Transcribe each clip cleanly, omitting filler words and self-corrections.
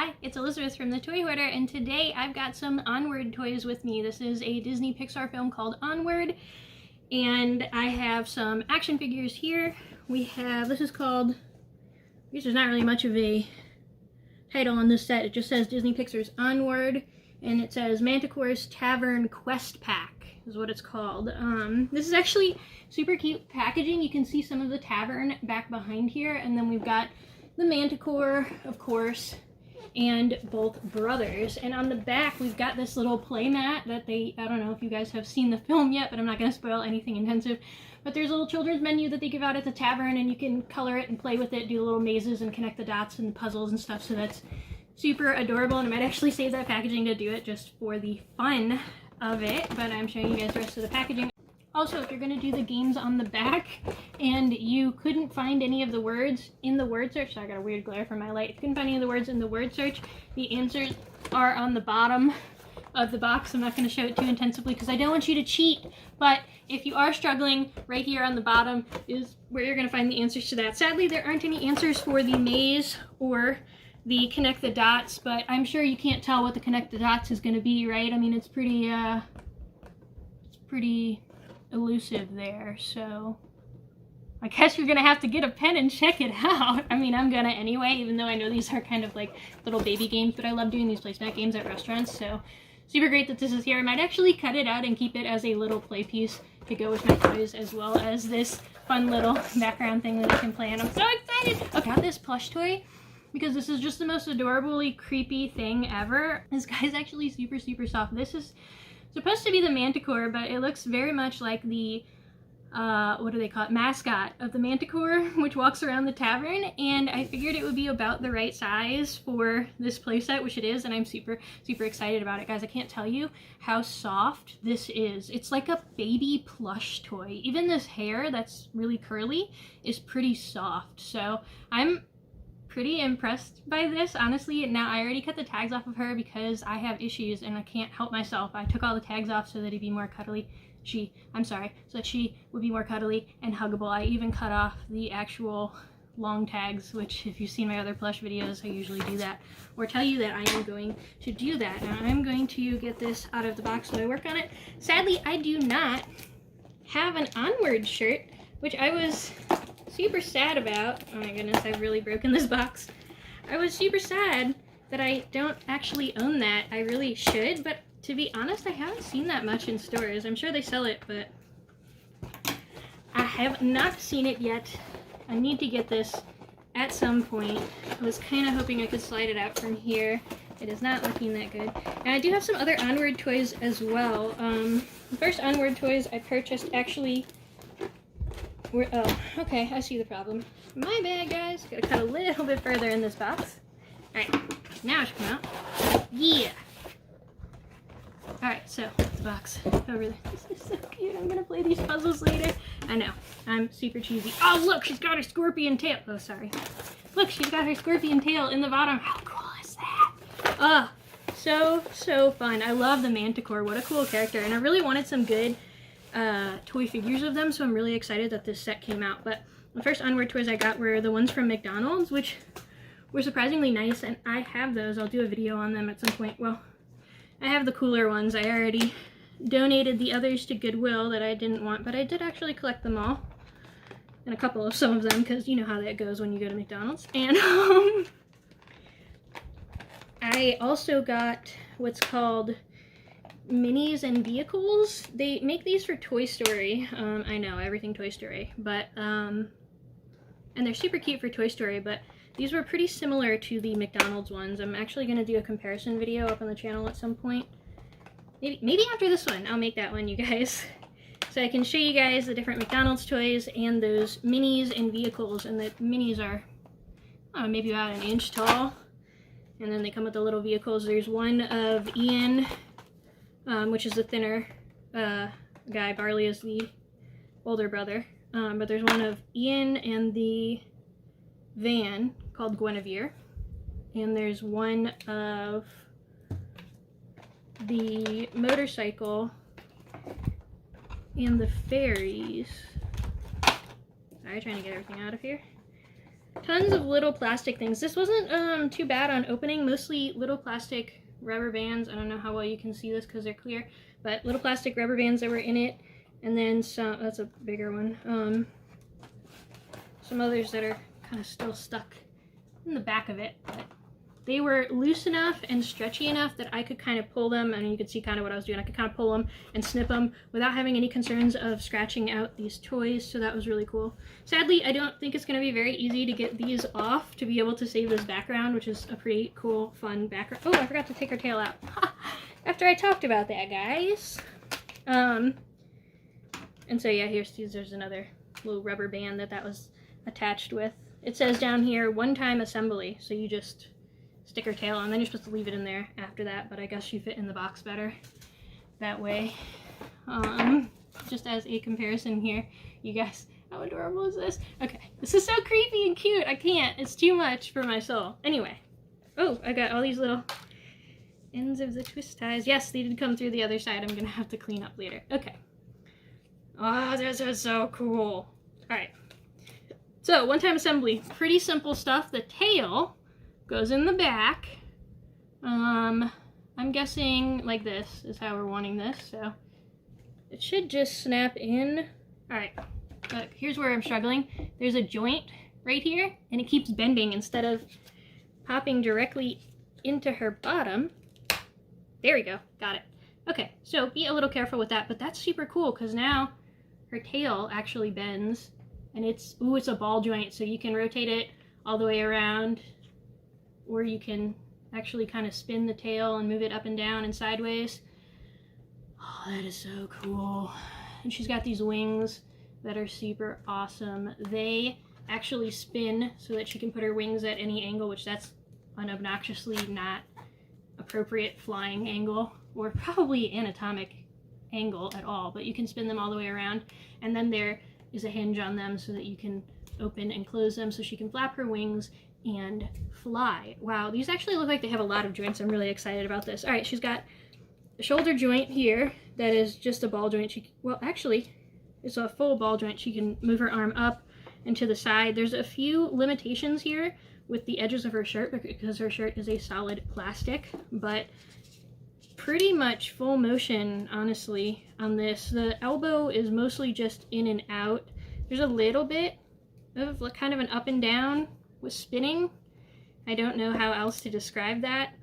Hi, it's Elizabeth from the Toy Hoarder, and today I've got some Onward toys with me. This is a Disney Pixar film called Onward, and I have some action figures here. We have, this is called, I guess there's not really much of a title on this set. It just says Disney Pixar's Onward, and it says Manticore's Tavern Quest Pack is what it's called. This is actually super cute packaging. You can see some of the Tavern back behind here, and then we've got the Manticore, of course, and both brothers. And on the back, we've got this little play mat that they, I don't know if you guys have seen the film yet, but I'm not going to spoil anything intensive. But there's a little children's menu that they give out at the Tavern, and you can color it and play with it, do the little mazes and connect the dots and the puzzles and stuff, so that's super adorable. And I might actually save that packaging to do it just for the fun of it, but I'm showing you guys the rest of the packaging. Also, if you're going to do the games on the back and you couldn't find any of the words in the word search, so I got a weird glare from my light. If you couldn't find any of the words in the word search, the answers are on the bottom of the box. I'm not going to show it too intensively because I don't want you to cheat, but if you are struggling, right here on the bottom is where you're going to find the answers to that. Sadly, there aren't any answers for the maze or the connect the dots, but I'm sure you can't tell what the connect the dots is going to be, right? I mean, it's pretty elusive there, so I guess you're gonna have to get a pen and check it out. I mean, I'm gonna anyway, even though I know these are kind of like little baby games, but I love doing these placemat games at restaurants, so super great that this is here. I might actually cut it out and keep it as a little play piece to go with my toys, as well as this fun little background thing that I can play, and I'm so excited! I got this plush toy because this is just the most adorably creepy thing ever. This guy's actually super, super soft. This is supposed to be the Manticore, but it looks very much like the, what do they call it, mascot of the Manticore, which walks around the tavern, and I figured it would be about the right size for this playset, which it is, and I'm super, super excited about it. Guys, I can't tell you how soft this is. It's like a baby plush toy. Even this hair that's really curly is pretty soft, so I'm pretty impressed by this, honestly. Now, I already cut the tags off of her because I have issues and I can't help myself. I took all the tags off so that it'd be more cuddly. So that she would be more cuddly and huggable. I even cut off the actual long tags, which if you've seen my other plush videos, I usually do that, or tell you that I am going to do that. Now, I'm going to get this out of the box while I work on it. Sadly, I do not have an Onward shirt, which I was super sad about. Oh my goodness, I've really broken this box. I was super sad that I don't actually own that. I really should, but to be honest, I haven't seen that much in stores. I'm sure they sell it, but I have not seen it yet. I need to get this at some point. I was kind of hoping I could slide it out from here. It is not looking that good. And I do have some other Onward toys as well. The first Onward toys I purchased actually oh, okay, I see the problem. My bad, guys. Gotta cut a little bit further in this box. Alright, now it should come out. Yeah! Alright, so, the box over there. This is so cute. I'm gonna play these puzzles later. I know, I'm super cheesy. Oh, look, she's got her scorpion tail. Oh, sorry. Look, she's got her scorpion tail in the bottom. How cool is that? Oh, so fun. I love the Manticore. What a cool character. And I really wanted some good toy figures of them, so I'm really excited that this set came out. But the first Onward toys I got were the ones from McDonald's, which were surprisingly nice, and I have those. I'll do a video on them at some point. Well, I have the cooler ones. I already donated the others to Goodwill that I didn't want, but I did actually collect them all, and a couple of some of them, because you know how that goes when you go to McDonald's. And I also got what's called minis and vehicles. They make these for Toy Story. I know, everything Toy Story, but and they're super cute for Toy Story, but these were pretty similar to the McDonald's ones. I'm actually going to do a comparison video up on the channel at some point. Maybe after this one, I'll make that one, you guys. So I can show you guys the different McDonald's toys and those minis and vehicles, and the minis are, I don't know, maybe about an inch tall, and then they come with the little vehicles. There's one of Ian, which is the thinner guy. Barley is the older brother. But there's one of Ian and the van called Guinevere. And there's one of the motorcycle and the fairies. Sorry, trying to get everything out of here. Tons of little plastic things. This wasn't too bad on opening. Mostly little plastic rubber bands. I don't know how well you can see this because they're clear, but little plastic rubber bands that were in it, and then some. That's a bigger one. Some others that are kind of still stuck in the back of it, but they were loose enough and stretchy enough that I could kind of pull them, and you could see kind of what I was doing. I could kind of pull them and snip them without having any concerns of scratching out these toys, so that was really cool. Sadly, I don't think it's going to be very easy to get these off to be able to save this background, which is a pretty cool, fun background. Oh, I forgot to take her tail out. After I talked about that, guys. And so yeah, there's another little rubber band that was attached with. It says down here, one-time assembly, so you just stick her tail on, then you're supposed to leave it in there after that, but I guess she fit in the box better that way. Just as a comparison here, you guys, how adorable is this? Okay, this is so creepy and cute. I can't. It's too much for my soul. Anyway. Oh, I got all these little ends of the twist ties. Yes, they did come through the other side. I'm gonna have to clean up later. Okay. Oh, this is so cool. Alright. So, one-time assembly. Pretty simple stuff. The tail goes in the back. I'm guessing like this is how we're wanting this, so it should just snap in. Alright, look, here's where I'm struggling. There's a joint right here, and it keeps bending instead of popping directly into her bottom. There we go, got it. Okay, so be a little careful with that, but that's super cool because now her tail actually bends, and it's a ball joint, so you can rotate it all the way around, or you can actually kind of spin the tail and move it up and down and sideways. Oh, that is so cool. And she's got these wings that are super awesome. They actually spin so that she can put her wings at any angle, which that's an obnoxiously not appropriate flying angle, or probably anatomic angle at all, but you can spin them all the way around. And then there is a hinge on them so that you can open and close them so she can flap her wings and fly. Wow, these actually look like they have a lot of joints. I'm really excited about this. All right, she's got a shoulder joint here that is just a ball joint. Well, actually, it's a full ball joint. She can move her arm up and to the side. There's a few limitations here with the edges of her shirt because her shirt is a solid plastic, but pretty much full motion, honestly, on this. The elbow is mostly just in and out. There's a little bit of kind of an up and down with spinning. I don't know how else to describe that.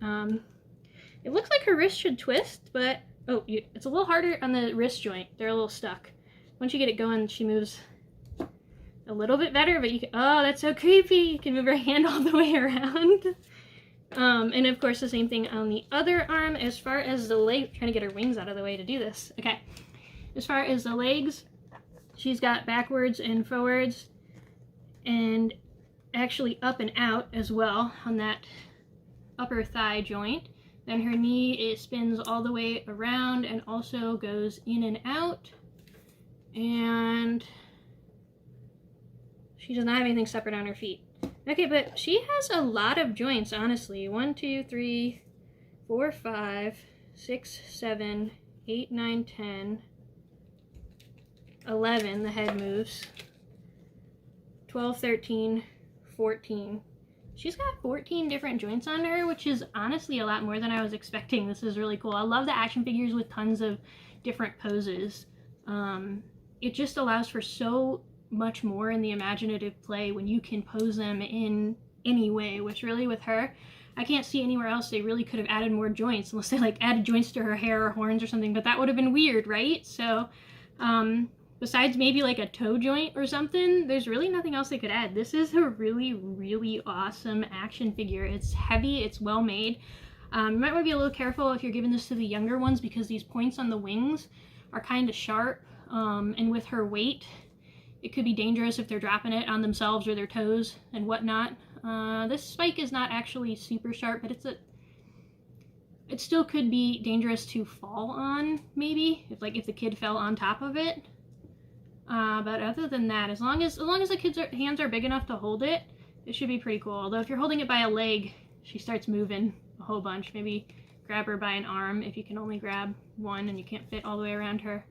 It looks like her wrist should twist, but it's a little harder on the wrist joint. They're a little stuck. Once you get it going, she moves a little bit better, but you can, oh, that's so creepy. You can move her hand all the way around. And of course the same thing on the other arm. As far as the leg, trying to get her wings out of the way to do this. Okay. As far as the legs, she's got backwards and forwards, and actually up and out as well on that upper thigh joint. Then her knee, it spins all the way around and also goes in and out. And she does not have anything separate on her feet. Okay, but she has a lot of joints, honestly. 1, 2, 3, 4, 5, 6, 7, 8, 9, 10, 11, the head moves. 12, 13, 14. She's got 14 different joints on her, which is honestly a lot more than I was expecting. This is really cool. I love the action figures with tons of different poses. It just allows for so much more in the imaginative play when you can pose them in any way, which really with her, I can't see anywhere else they really could have added more joints, unless they like added joints to her hair or horns or something, but that would have been weird, right? So besides maybe like a toe joint or something, there's really nothing else they could add. This is a really, really awesome action figure. It's heavy, it's well made. You might want to be a little careful if you're giving this to the younger ones because these points on the wings are kind of sharp, and with her weight, it could be dangerous if they're dropping it on themselves or their toes and whatnot. This spike is not actually super sharp, but it still could be dangerous to fall on, maybe, if the kid fell on top of it. But other than that, as long as the kid's hands are big enough to hold it, it should be pretty cool. Although if you're holding it by a leg, she starts moving a whole bunch. Maybe grab her by an arm if you can only grab one and you can't fit all the way around her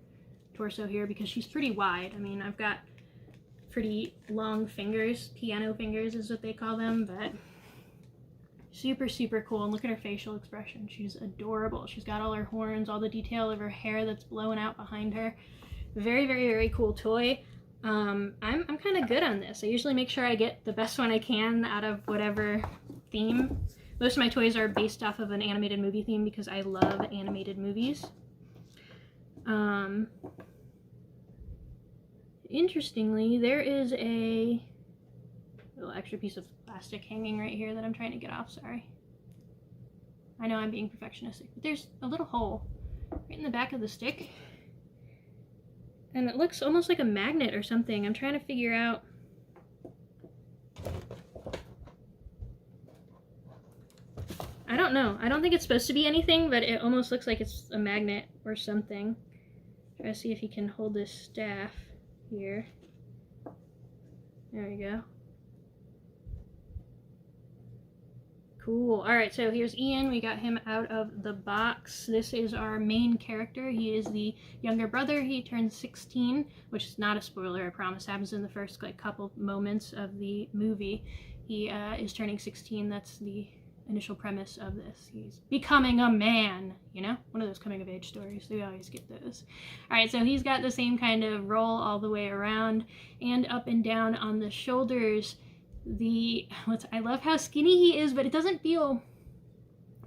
torso here because she's pretty wide. I mean, I've got pretty long fingers. Piano fingers is what they call them, but super, super cool. And look at her facial expression. She's adorable. She's got all her horns, all the detail of her hair that's blowing out behind her. Very, very, very cool toy. I'm kind of good on this. I usually make sure I get the best one I can out of whatever theme. Most of my toys are based off of an animated movie theme because I love animated movies. Interestingly, there is a little extra piece of plastic hanging right here that I'm trying to get off, sorry. I know I'm being perfectionistic, but there's a little hole right in the back of the stick. And it looks almost like a magnet or something. I'm trying to figure out. I don't know. I don't think it's supposed to be anything, but it almost looks like it's a magnet or something. Try to see if you can hold this staff here. There we go. Cool. Alright, so here's Ian. We got him out of the box. This is our main character. He is the younger brother. He turns 16, which is not a spoiler, I promise. Happens in the first couple moments of the movie. He is turning 16. That's the initial premise of this. He's becoming a man, you know? One of those coming of age stories. We always get those. Alright, so he's got the same kind of roll all the way around and up and down on the shoulders. I love how skinny he is, but it doesn't feel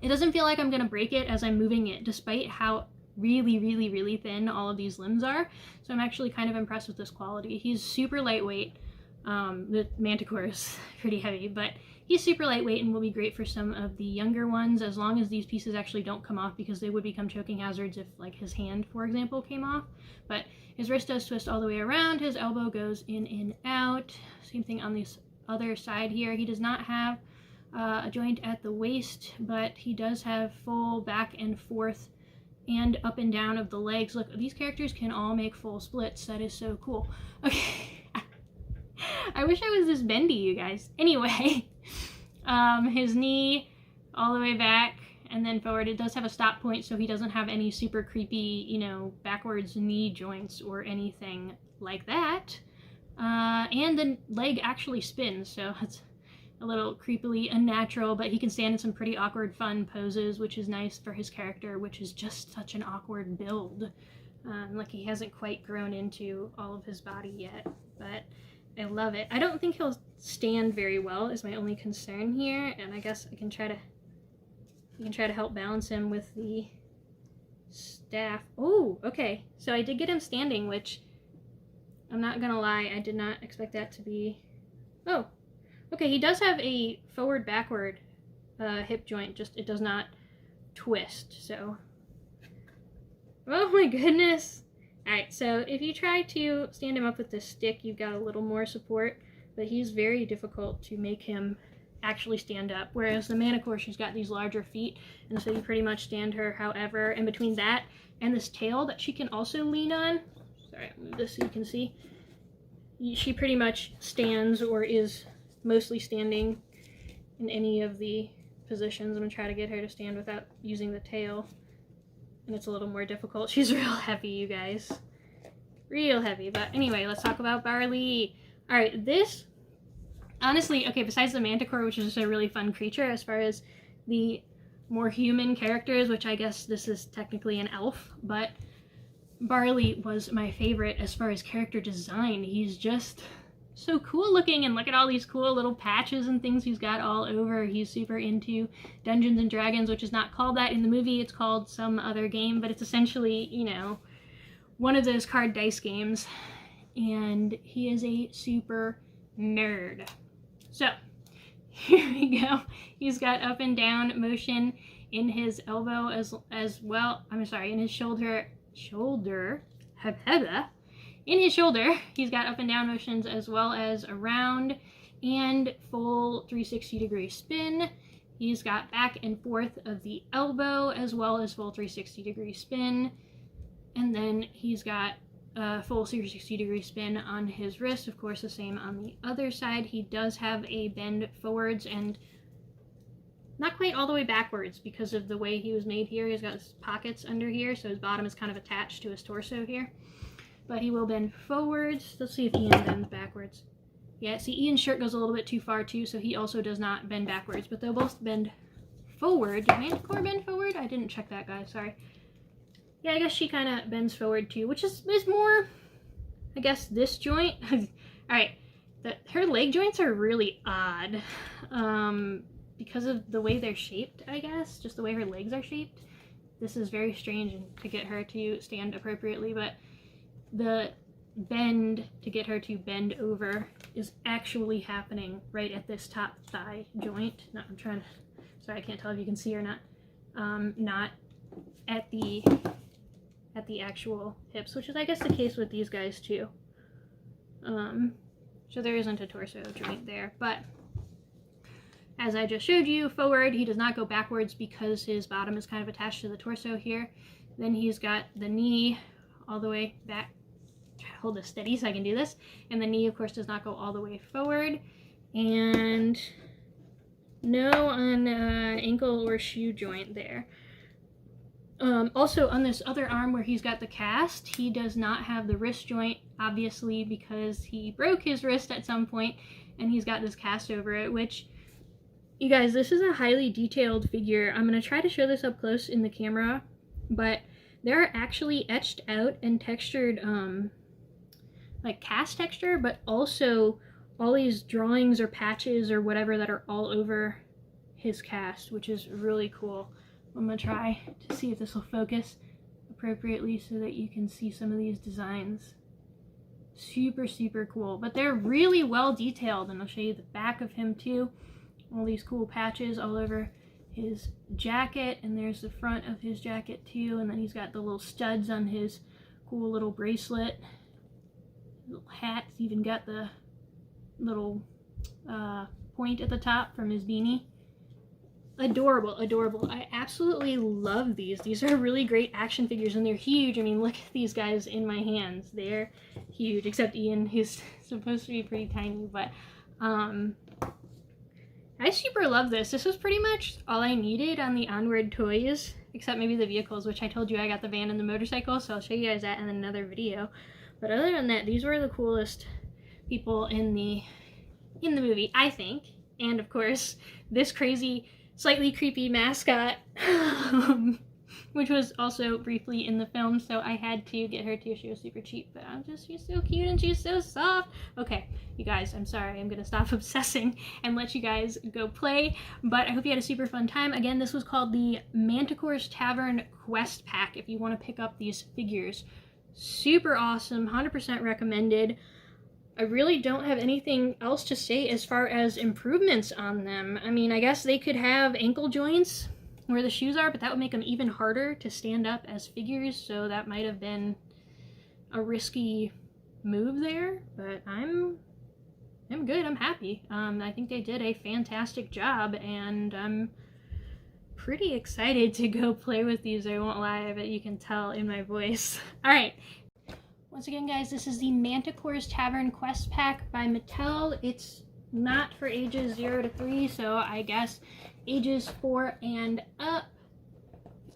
like I'm gonna break it as I'm moving it, despite how really, really, really thin all of these limbs are. So I'm actually kind of impressed with this quality. He's super lightweight. The Manticore is pretty heavy, but he's super lightweight and will be great for some of the younger ones, as long as these pieces actually don't come off, because they would become choking hazards if, like, his hand, for example, came off. But his wrist does twist all the way around. His elbow goes in and out. Same thing on this other side here. He does not have a joint at the waist, but he does have full back and forth and up and down of the legs. Look, these characters can all make full splits. That is so cool. Okay. I wish I was this bendy, you guys. Anyway, his knee all the way back and then forward. It does have a stop point, so he doesn't have any super creepy, you know, backwards knee joints or anything like that. And the leg actually spins, so it's a little creepily unnatural, but he can stand in some pretty awkward fun poses, which is nice for his character, which is just such an awkward build. Like, he hasn't quite grown into all of his body yet, but I love it. I don't think he'll stand very well is my only concern here, and I guess I can try to help balance him with the staff. Oh, okay. So I did get him standing, which I'm not gonna lie, I did not expect that to be... Oh, okay, he does have a forward-backward hip joint, just it does not twist, so... Oh my goodness! Alright, so if you try to stand him up with this stick, you've got a little more support, but he's very difficult to make him actually stand up, whereas the Manticore, she's got these larger feet, and so you pretty much stand her however, and between that and this tail that she can also lean on, sorry, I'll move this so you can see. She pretty much stands or is mostly standing in any of the positions. I'm going to try to get her to stand without using the tail. And it's a little more difficult. She's real heavy, you guys. Real heavy. But anyway, let's talk about Barley. Alright, this... Honestly, okay, besides the Manticore, which is just a really fun creature, as far as the more human characters, which I guess this is technically an elf, but Barley was my favorite as far as character design. He's just so cool looking, and look at all these cool little patches and things he's got all over. He's super into Dungeons and Dragons, which is not called that in the movie. It's called some other game, but it's essentially, you know, one of those card dice games. And he is a super nerd. So, here we go. He's got up and down motion in his elbow as well. I'm sorry, in his shoulder. In his shoulder, he's got up and down motions as well as around and full 360-degree spin. He's got back and forth of the elbow as well as full 360-degree spin. And then he's got a full 360-degree spin on his wrist. Of course, the same on the other side. He does have a bend forwards and not quite all the way backwards because of the way he was made here. He's got his pockets under here, so his bottom is kind of attached to his torso here. but he will bend forwards. Let's see if Ian bends backwards. Yeah, see, Ian's shirt goes a little bit too far too, so he also does not bend backwards, but they'll both bend forward. Did Manticore bend forward? I didn't check that, guys, sorry. Yeah, I guess she kind of bends forward too, which is more, I guess, this joint. Alright, her leg joints are really odd, because of the way they're shaped, I guess, just the way her legs are shaped. This is very strange to get her to stand appropriately, but the bend to get her to bend over is actually happening right at this top thigh joint. No, I'm trying to, sorry, I can't tell if you can see or not. Not at the actual hips, which is, I guess, the case with these guys too. So there isn't a torso joint there, but as I just showed you, forward, he does not go backwards because his bottom is kind of attached to the torso here. Then he's got the knee all the way back. Try to hold this steady so I can do this. And the knee, of course, does not go all the way forward. And no on ankle or shoe joint there. Also, on this other arm where he's got the cast, he does not have the wrist joint, obviously, because he broke his wrist at some point, and he's got this cast over it, which, you guys, this is a highly detailed figure. I'm going to try to show this up close in the camera, but there are actually etched out and textured, like cast texture, but also all these drawings or patches or whatever that are all over his cast, which is really cool. I'm going to try to see if this will focus appropriately so that you can see some of these designs. Super, super cool. But they're really well detailed, and I'll show you the back of him too. All these cool patches all over his jacket, and there's the front of his jacket too, and then he's got the little studs on his cool little bracelet. Little hat. He's even got the little point at the top from his beanie. Adorable, adorable. I absolutely love these. These are really great action figures, and they're huge. I mean, look at these guys in my hands. They're huge, except Ian, who's supposed to be pretty tiny, but I super love this. This was pretty much all I needed on the Onward toys, except maybe the vehicles, which I told you I got the van and the motorcycle, so I'll show you guys that in another video. But other than that, these were the coolest people in the movie, I think. And of course, this crazy, slightly creepy mascot, which was also briefly in the film, so I had to get her too. She was super cheap, but she's so cute and she's so soft. Okay, you guys, I'm sorry, I'm gonna stop obsessing and let you guys go play, but I hope you had a super fun time. Again, this was called the Manticore's Tavern Quest Pack if you want to pick up these figures. Super awesome, 100% recommended. I really don't have anything else to say as far as improvements on them. I mean, I guess they could have ankle joints where the shoes are, but that would make them even harder to stand up as figures, so that might have been a risky move there, but I'm good, I'm happy. I think they did a fantastic job, and I'm pretty excited to go play with these. I won't lie, I bet you can tell in my voice. Alright. Once again, guys, this is the Manticore's Tavern Quest Pack by Mattel. It's not for ages 0 to 3, so I guess ages 4 and up.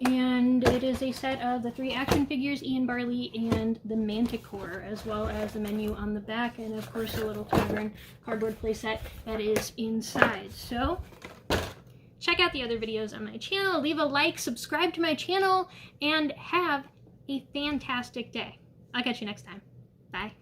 And it is a set of the 3 action figures, Ian, Barley, and the Manticore, as well as the menu on the back, and of course a little Tavern cardboard playset that is inside. So, check out the other videos on my channel, leave a like, subscribe to my channel, and have a fantastic day. I'll catch you next time. Bye.